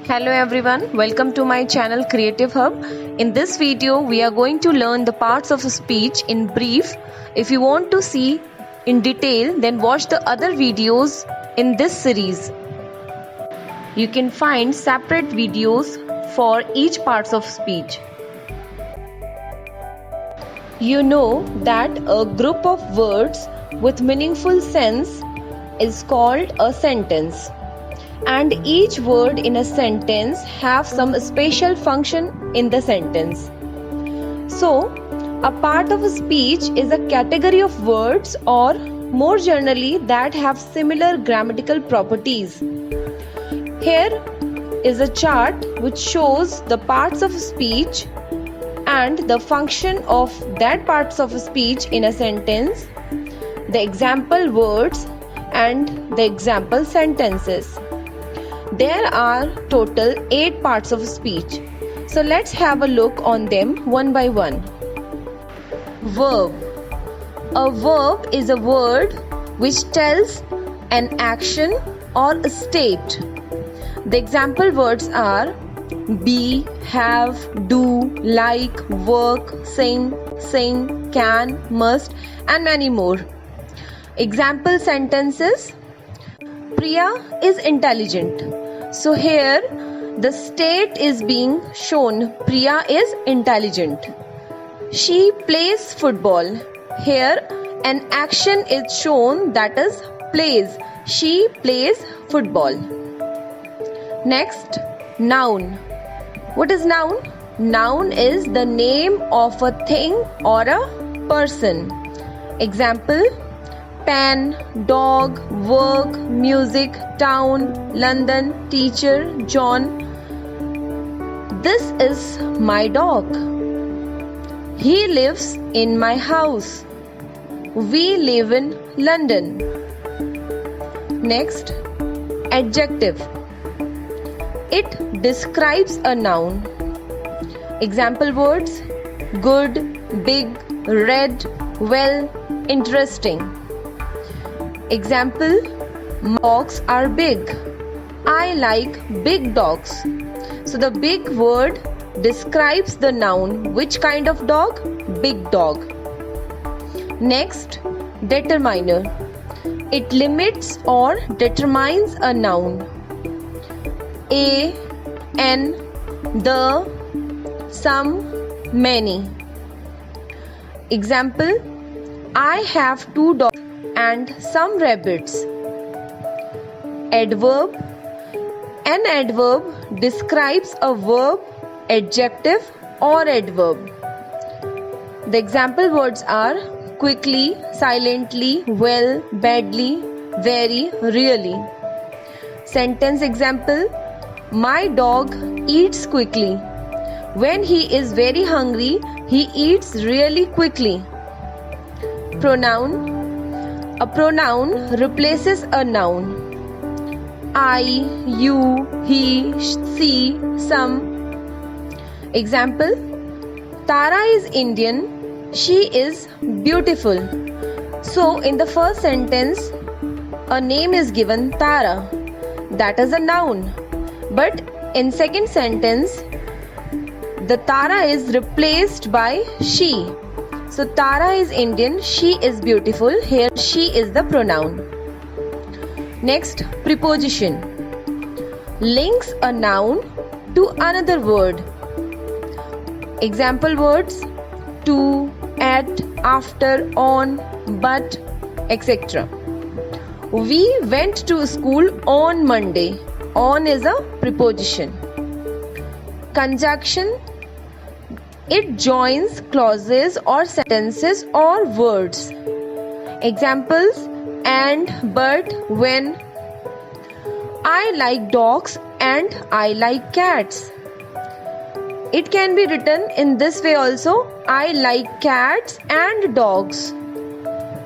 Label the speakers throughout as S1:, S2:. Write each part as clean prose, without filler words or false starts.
S1: Hello everyone, welcome to my channel Creative Hub. In this video, we are going to learn the parts of a speech in brief. If you want to see in detail, then watch the other videos in this series. You can find separate videos for each parts of speech. You know that a group of words with meaningful sense is called a sentence. And each word in a sentence have some special function in the sentence. So, a part of a speech is a category of words or more generally that have similar grammatical properties. Here is a chart which shows the parts of a speech and the function of that parts of a speech in a sentence, the example words and the example sentences. There are total 8 parts of speech. So let's have a look on them one by one. Verb. A verb is a word which tells an action or a state. The example words are be, have, do, like, work, sing, can, must, and many more. Example sentences. Priya is intelligent. So here the state is being shown. Priya is intelligent. She plays football. Here an action is shown, that is plays. She plays football. Next, noun. What is noun? Noun is the name of a thing or a person. Example: pen, dog, work, music, town, London, teacher, John. This is my dog. He lives in my house. We live in London. Next, adjective. It describes a noun. Example words: good, big, red, well, interesting. Example: dogs are big. I like big dogs. So the big word describes the noun. Which kind of dog? Big dog. Next, determiner. It limits or determines a noun. A, an, the, some, many. Example: I have 2 dogs and some rabbits. Adverb. An adverb describes a verb, adjective or adverb. The example words are quickly, silently, well, badly, very, really. Sentence example: my dog eats quickly. When he is very hungry, he eats really quickly. Pronoun. A pronoun replaces a noun. I, you, he, she, some. Example: Tara is Indian. She is beautiful. So in the first sentence, a name is given, Tara. That is a noun. But in second sentence, the Tara is replaced by she. So Tara is Indian, she is beautiful. Here she is the pronoun. Next, preposition. Links a noun to another word. Example words: to, at, after, on, but, etc. We went to school on Monday. On is a preposition. Conjunction. It joins clauses or sentences or words. Examples: and, but, when. I like dogs and I like cats. It can be written in this way also: I like cats and dogs.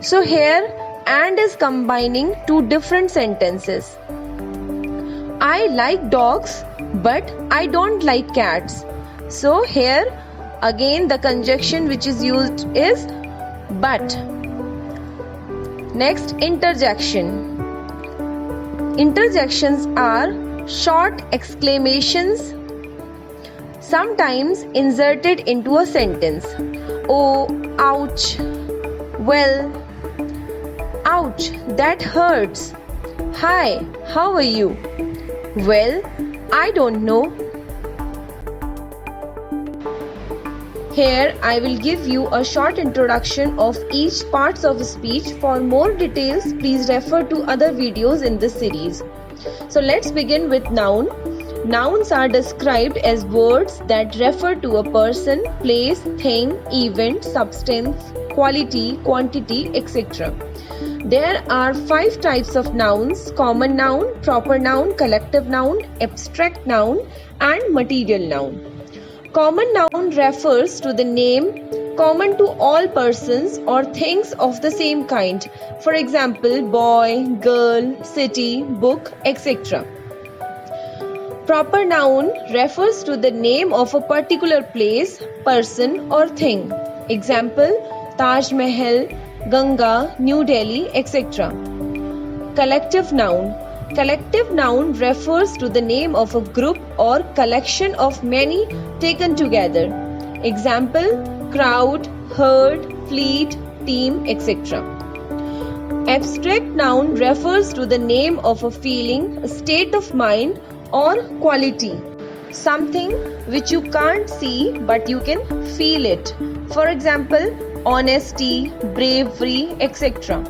S1: So here and is combining 2 different sentences. I like dogs but I don't like cats. So here again the conjunction which is used is but. Next, interjection. Interjections are short exclamations, sometimes inserted into a sentence. Oh, ouch. Well, ouch, that hurts. Hi, how are you? Well, I don't know. Here I will give you a short introduction of each parts of speech. For more details, please refer to other videos in this series. So let's begin with noun. Nouns are described as words that refer to a person, place, thing, event, substance, quality, quantity, etc. There are 5 types of nouns: common noun, proper noun, collective noun, abstract noun, and material noun. Common noun refers to the name common to all persons or things of the same kind. For example, boy, girl, city, book, etc. Proper noun refers to the name of a particular place, person, or thing. Example, Taj Mahal, Ganga, New Delhi, etc. Collective noun. Collective noun refers to the name of a group or collection of many taken together. Example, crowd, herd, fleet, team, etc. Abstract noun refers to the name of a feeling, a state of mind, or quality, something which you can't see but you can feel it. For example, honesty, bravery, etc.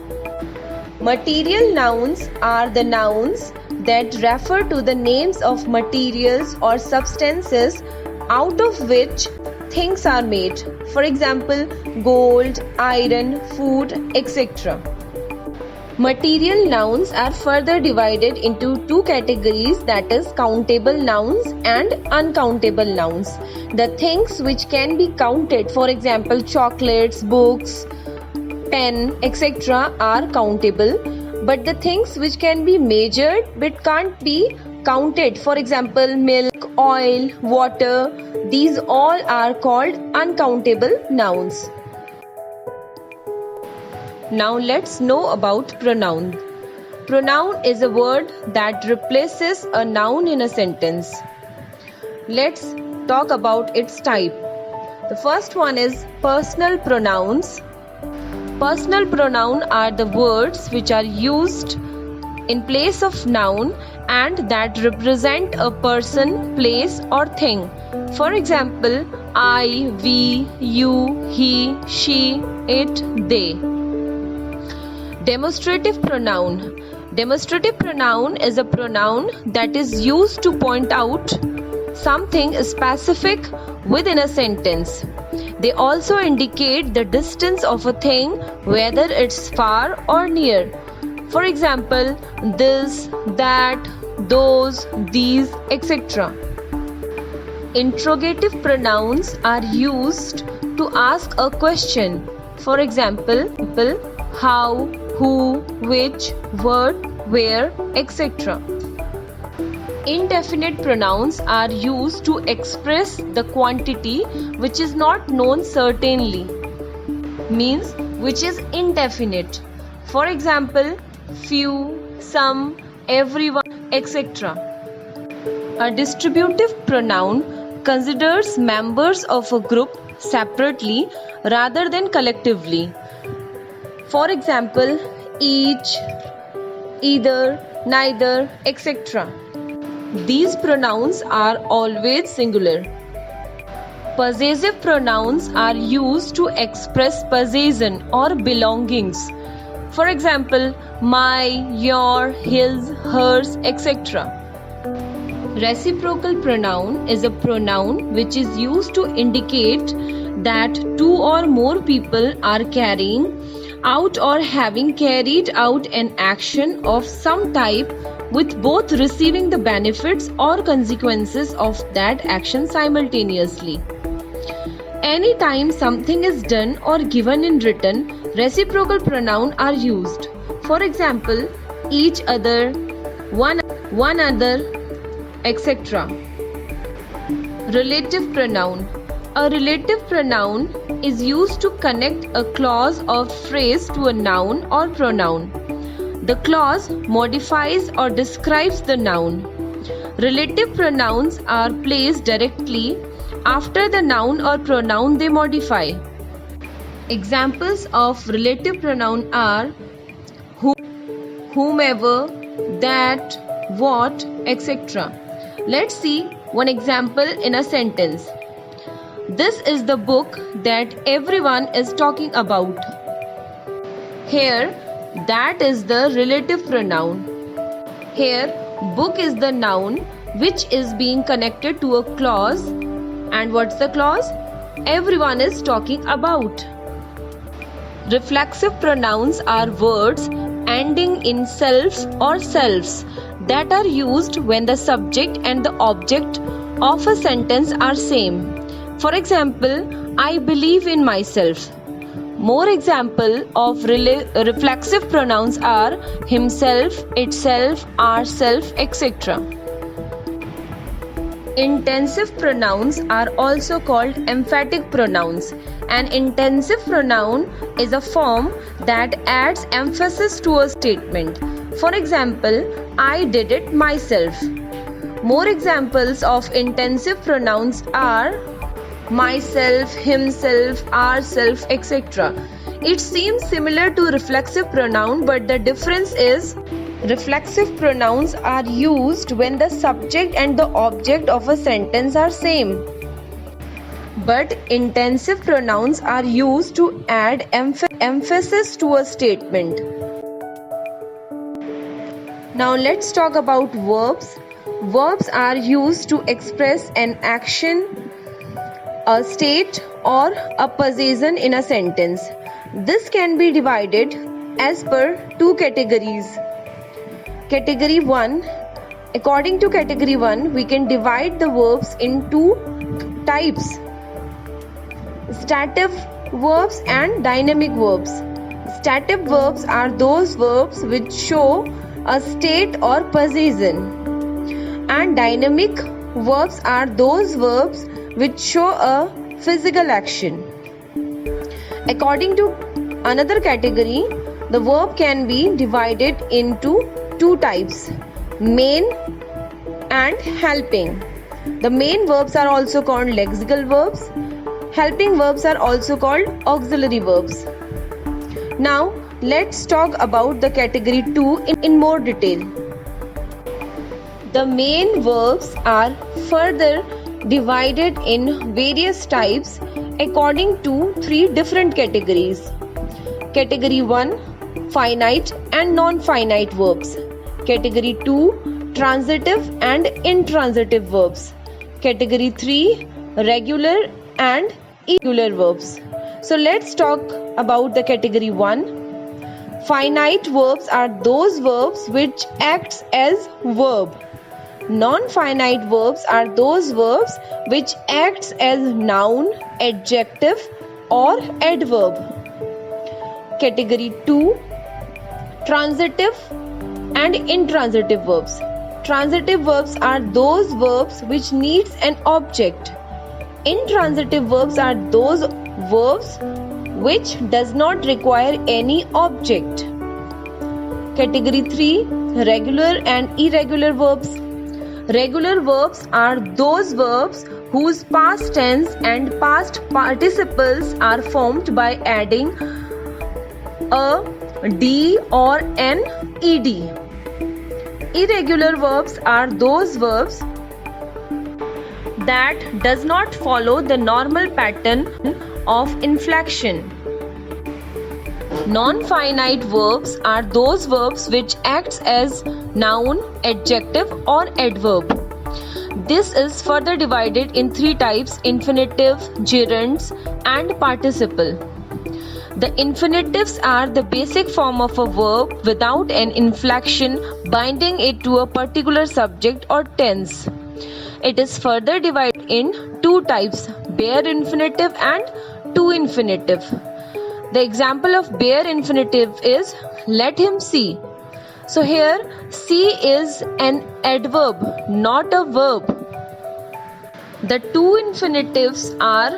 S1: Material nouns are the nouns that refer to the names of materials or substances out of which things are made. For example, gold, iron, food, etc. Material nouns are further divided into 2 categories, that is, countable nouns and uncountable nouns. The things which can be counted, for example, chocolates, books, pen, etc., are countable, but the things which can be measured but can't be counted, for example, milk, oil, water, these all are called uncountable nouns. Now let's know about pronoun. Pronoun is a word that replaces a noun in a sentence. Let's talk about its type. The first one is personal pronouns. Personal pronouns are the words which are used in place of noun and that represent a person, place, or thing. For example, I, we, you, he, she, it, they. Demonstrative pronoun. Demonstrative pronoun is a pronoun that is used to point out something specific within a sentence. They also indicate the distance of a thing, whether it's far or near. For example, this, that, those, these, etc. Interrogative pronouns are used to ask a question. For example, how, who, which, what, where, etc. Indefinite pronouns are used to express the quantity which is not known certainly, means which is indefinite. For example, few, some, everyone, etc. A distributive pronoun considers members of a group separately rather than collectively. For example, each, either, neither, etc. These pronouns are always singular. Possessive pronouns are used to express possession or belongings. For example, my, your, his, hers, etc. Reciprocal pronoun is a pronoun which is used to indicate that 2 or more people are carrying out or having carried out an action of some type, with both receiving the benefits or consequences of that action simultaneously. Anytime something is done or given in written, reciprocal pronouns are used. For example, each other, one other, etc. Relative pronoun. A relative pronoun is used to connect a clause or phrase to a noun or pronoun. The clause modifies or describes the noun. Relative pronouns are placed directly after the noun or pronoun they modify. Examples of relative pronoun are whomever, that, what, etc. Let's see one example in a sentence. This is the book that everyone is talking about. Here, that is the relative pronoun. Here, book is the noun which is being connected to a clause. And what's the clause? Everyone is talking about. Reflexive pronouns are words ending in self or selves that are used when the subject and the object of a sentence are same. For example, I believe in myself. More examples of reflexive pronouns are himself, itself, ourself, etc. Intensive pronouns are also called emphatic pronouns. An intensive pronoun is a form that adds emphasis to a statement. For example, I did it myself. More examples of intensive pronouns are myself, himself, ourself, etc. It seems similar to reflexive pronoun, but the difference is reflexive pronouns are used when the subject and the object of a sentence are same. But intensive pronouns are used to add emphasis to a statement. Now let's talk about verbs. Verbs are used to express an action, a state, or a position in a sentence. This can be divided as per two categories. Category 1. According to category 1, we can divide the verbs in two types: stative verbs and dynamic verbs. Stative verbs are those verbs which show a state or position, and dynamic verbs are those verbs which show a physical action. According to another category, the verb can be divided into two types: main and helping. The main verbs are also called lexical verbs. Helping verbs are also called auxiliary verbs. Now, let's talk about the category 2 in more detail. The main verbs are further divided in various types according to three different categories. Category 1, finite and non-finite verbs. Category 2, transitive and intransitive verbs. Category 3, regular and irregular verbs. So let's talk about the category 1. Finite verbs are those verbs which acts as verb. Non-finite verbs are those verbs which acts as noun, adjective or adverb. Category 2, transitive and intransitive verbs. Transitive verbs are those verbs which needs an object. Intransitive verbs are those verbs which does not require any object. Category 3, regular and irregular verbs. Regular verbs are those verbs whose past tense and past participles are formed by adding a d or an ed. Irregular verbs are those verbs that does not follow the normal pattern of inflection. Non-finite verbs are those verbs which acts as noun, adjective or adverb. This is further divided in three types: infinitive, gerunds and participle. The infinitives are the basic form of a verb without an inflection binding it to a particular subject or tense. It is further divided in two types: bare infinitive and to infinitive. The example of bare infinitive is let him see. So here see is an adverb, not a verb. The two infinitives are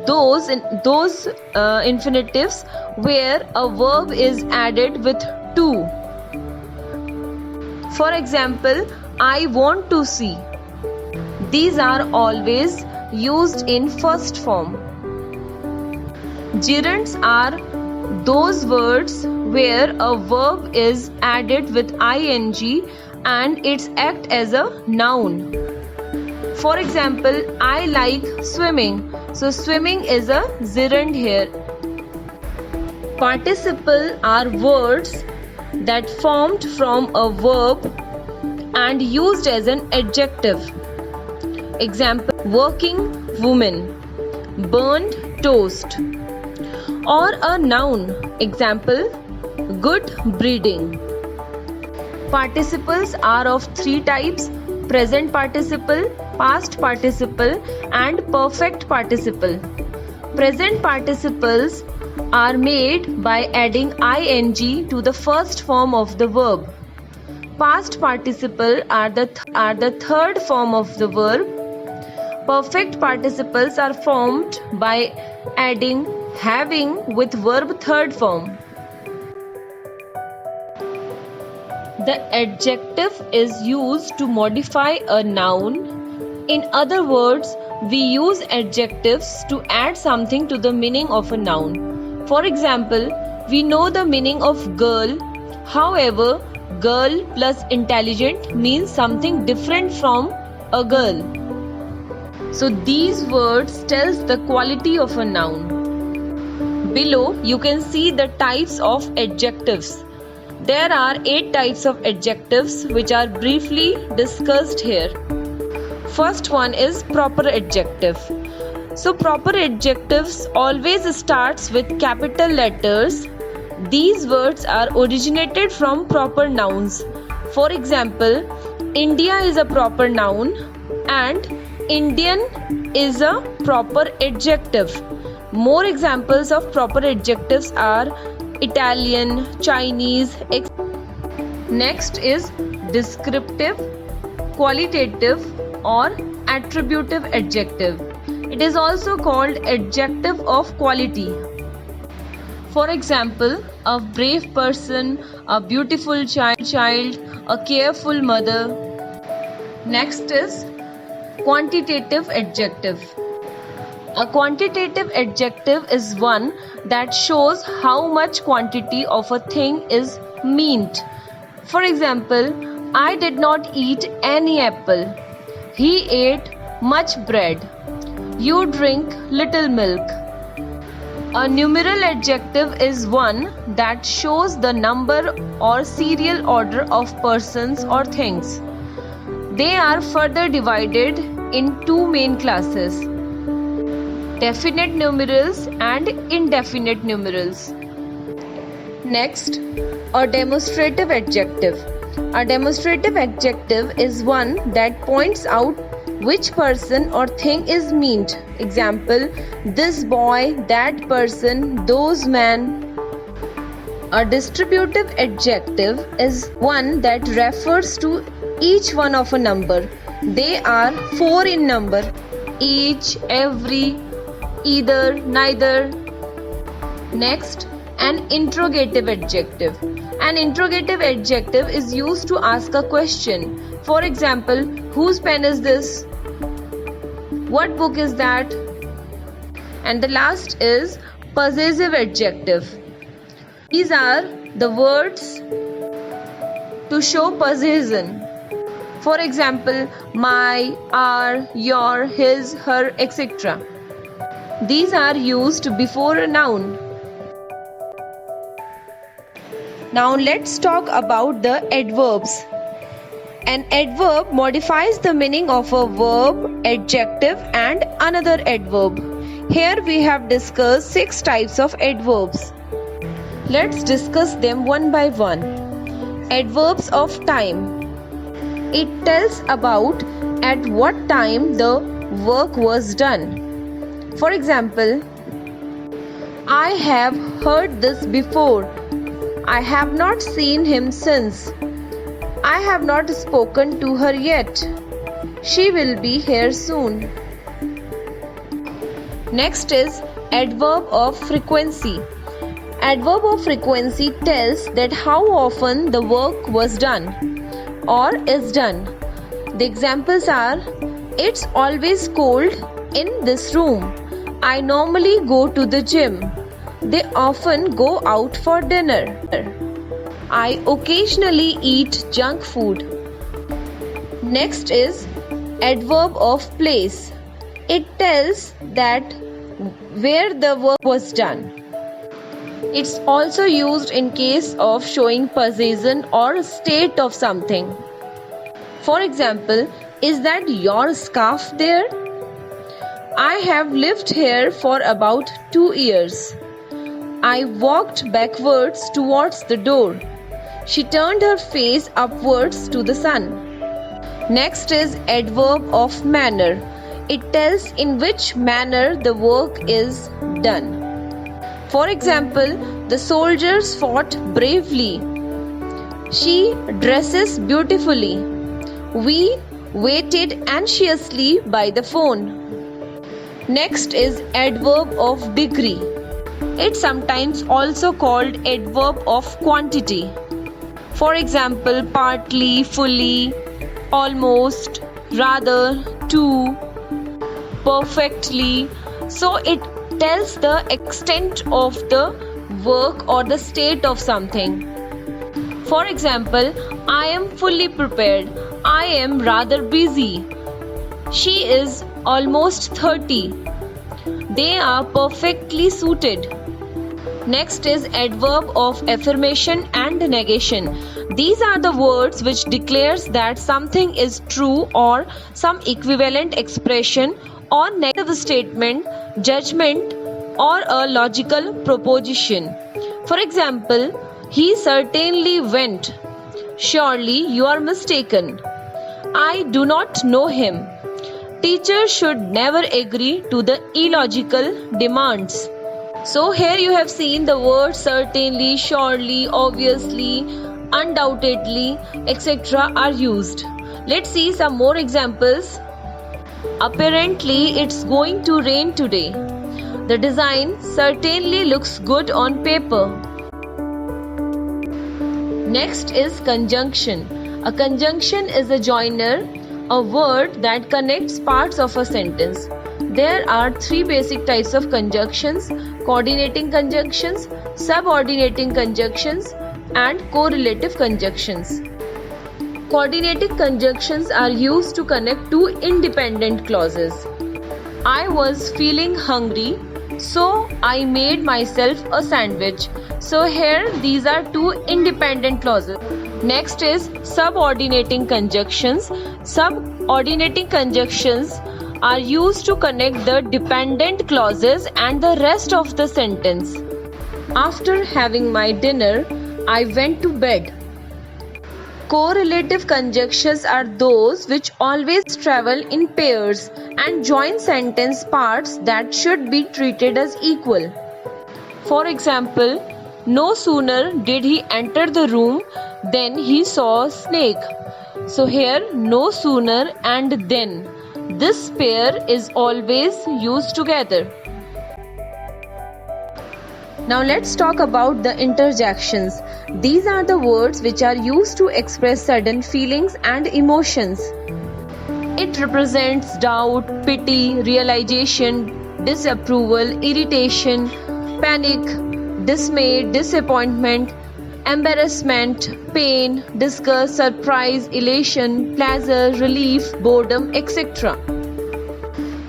S1: those infinitives where a verb is added with to. For example, I want to see. These are always used in first form. Gerunds are those words where a verb is added with ing and it's act as a noun. For example, I like swimming. So swimming is a gerund here. Participle are words that formed from a verb and used as an adjective. Example, working woman, burned toast. Or a noun. Example, good breeding. Participles are of three types: present participle, past participle, and perfect participle. Present participles are made by adding ing to the first form of the verb. Past participle are the third form of the verb. Perfect participles are formed by adding having with verb third form. The adjective is used to modify a noun. In other words, we use adjectives to add something to the meaning of a noun. For example, we know the meaning of girl. However, girl plus intelligent means something different from a girl. So these words tells the quality of a noun. Below, you can see the types of adjectives. There are 8 types of adjectives which are briefly discussed here. First one is proper adjective. So proper adjectives always starts with capital letters. These words are originated from proper nouns. For example, India is a proper noun and Indian is a proper adjective. More examples of proper adjectives are Italian, Chinese, etc. Next is descriptive, qualitative or attributive adjective. It is also called adjective of quality. For example, a brave person, a beautiful child, a careful mother. Next is quantitative adjective. A quantitative adjective is one that shows how much quantity of a thing is meant. For example, I did not eat any apple. He ate much bread. You drink little milk. A numeral adjective is one that shows the number or serial order of persons or things. They are further divided in two main classes: definite numerals and indefinite numerals. Next, a demonstrative adjective. A demonstrative adjective is one that points out which person or thing is meant. Example, this boy, that person, those men. A distributive adjective is one that refers to each one of a number. They are 4 in number: each, every, either, neither. Next, an interrogative adjective. An interrogative adjective is used to ask a question. For example, whose pen is this? What book is that? And the last is possessive adjective. These are the words to show possession. For example, my, our, your, his, her, etc. These are used before a noun. Now let's talk about the adverbs. An adverb modifies the meaning of a verb, adjective and another adverb. Here we have discussed 6 types of adverbs. Let's discuss them one by one. Adverbs of time. It tells about at what time the work was done. For example, I have heard this before. I have not seen him since. I have not spoken to her yet. She will be here soon. Next is adverb of frequency. Adverb of frequency tells that how often the work was done or is done. The examples are: it's always cold in this room. I normally go to the gym. They often go out for dinner. I occasionally eat junk food. Next is adverb of place. It tells that where the work was done. It's also used in case of showing possession or state of something. For example, is that your scarf there? I have lived here for about 2 years. I walked backwards towards the door. She turned her face upwards to the sun. Next is adverb of manner. It tells in which manner the work is done. For example, the soldiers fought bravely. She dresses beautifully. We waited anxiously by the phone. Next is adverb of degree. It's sometimes also called adverb of quantity. For example, partly, fully, almost, rather, to, perfectly. So it tells the extent of the work or the state of something. For example, I am fully prepared. I am rather busy. She is almost 30. They are perfectly suited. Next is adverb of affirmation and negation. These are the words which declares that something is true or some equivalent expression or negative statement, judgment or a logical proposition. For example, he certainly went. Surely you are mistaken. I do not know him. Teachers should never agree to the illogical demands. So here you have seen the words certainly, surely, obviously, undoubtedly, etc. are used. Let's see some more examples. Apparently it's going to rain today. The design certainly looks good on paper. Next is conjunction. A conjunction is a joiner, a word that connects parts of a sentence. There are 3 basic types of conjunctions: coordinating conjunctions, subordinating conjunctions, and correlative conjunctions. Coordinating conjunctions are used to connect 2 independent clauses. I was feeling hungry, so I made myself a sandwich. So here these are 2 independent clauses. Next is subordinating conjunctions. Subordinating conjunctions are used to connect the dependent clauses and the rest of the sentence. After having my dinner, I went to bed. Correlative conjunctions are those which always travel in pairs and join sentence parts that should be treated as equal. For example, no sooner did he enter the room than he saw a snake. So here no sooner and then. This pair is always used together. Now let's talk about the interjections. These are the words which are used to express sudden feelings and emotions. It represents doubt, pity, realization, disapproval, irritation, panic, dismay, disappointment, embarrassment, pain, disgust, surprise, elation, pleasure, relief, boredom, etc.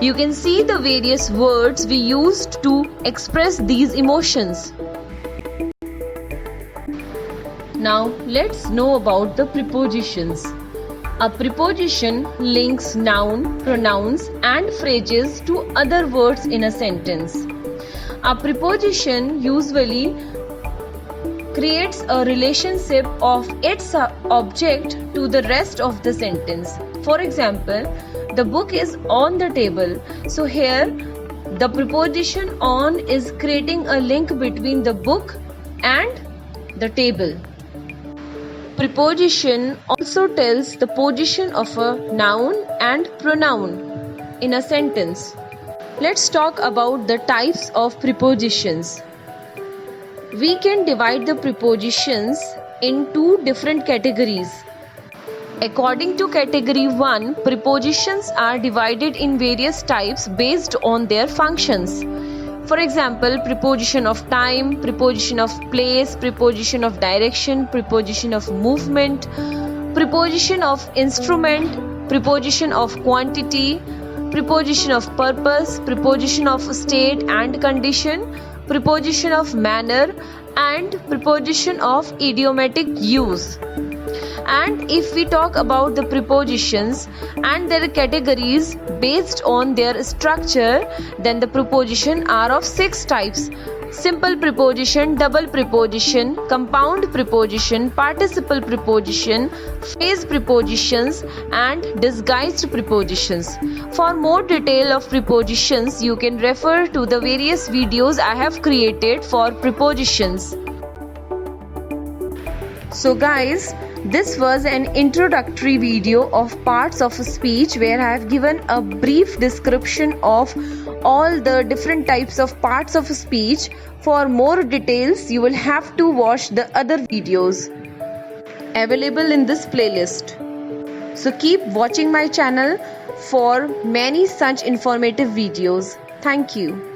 S1: You can see the various words we used to express these emotions. Now let's know about the prepositions. A preposition links noun, pronouns and phrases to other words in a sentence. A preposition usually creates a relationship of its object to the rest of the sentence. For example, the book is on the table. So here the preposition on is creating a link between the book and the table. Preposition also tells the position of a noun and pronoun in a sentence. Let's talk about the types of prepositions. We can divide the prepositions in 2 different categories. According to category 1, prepositions are divided in various types based on their functions. For example, preposition of time, preposition of place, preposition of direction, preposition of movement, preposition of instrument, preposition of quantity, preposition of purpose, preposition of state and condition, preposition of manner, and preposition of idiomatic use. And if we talk about the prepositions and their categories based on their structure, then the prepositions are of 6 types: simple preposition, double preposition, compound preposition, participle preposition, phrase prepositions, and disguised prepositions. For more detail of prepositions, you can refer to the various videos I have created for prepositions. So guys, this was an introductory video of parts of speech where I have given a brief description of all the different types of parts of speech. For more details, you will have to watch the other videos available in this playlist. So keep watching my channel for many such informative videos. Thank you.